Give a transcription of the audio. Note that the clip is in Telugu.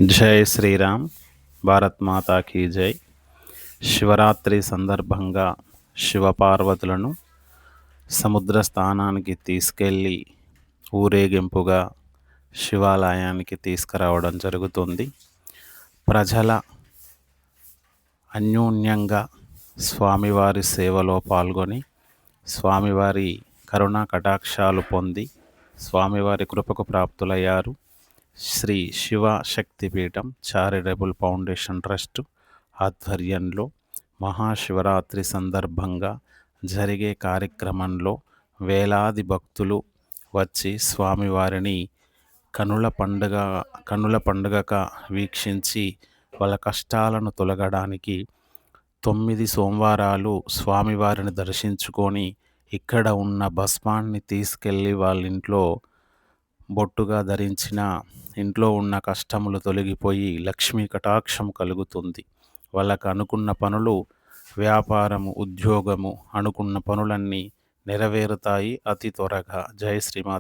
జై శ్రీరామ్. భారత్ మాతా కీ జై. శివరాత్రి సందర్భంగా శివపార్వతులను సముద్ర స్థానానికి తీసుకెళ్ళి ఊరేగింపుగా శివాలయానికి తీసుకురావడం జరుగుతుంది. ప్రజల అన్యోన్యంగా స్వామివారి సేవలో పాల్గొని స్వామివారి కరుణా కటాక్షాలు పొంది స్వామివారి కృపకు ప్రాప్తులయ్యారు. శ్రీ శివ శక్తిపీఠం చారిటబుల్ ఫౌండేషన్ ట్రస్ట్ ఆధ్వర్యంలో మహాశివరాత్రి సందర్భంగా జరిగే కార్యక్రమంలో వేలాది భక్తులు వచ్చి స్వామివారిని కనుల పండుగగా వీక్షించి వాళ్ళ కష్టాలను తొలగడానికి 9 సోమవారాలు స్వామివారిని దర్శించుకొని ఇక్కడ ఉన్న భస్మాన్ని తీసుకెళ్ళి వాళ్ళ ఇంట్లో బొట్టుగా ధరించిన ఇంట్లో ఉన్న కష్టములు తొలగిపోయి లక్ష్మీ కటాక్షం కలుగుతుంది. వాళ్ళకు అనుకున్న పనులు, వ్యాపారము, ఉద్యోగము అనుకున్న పనులన్నీ నెరవేరుతాయి అతి త్వరగా. జై శ్రీమాత.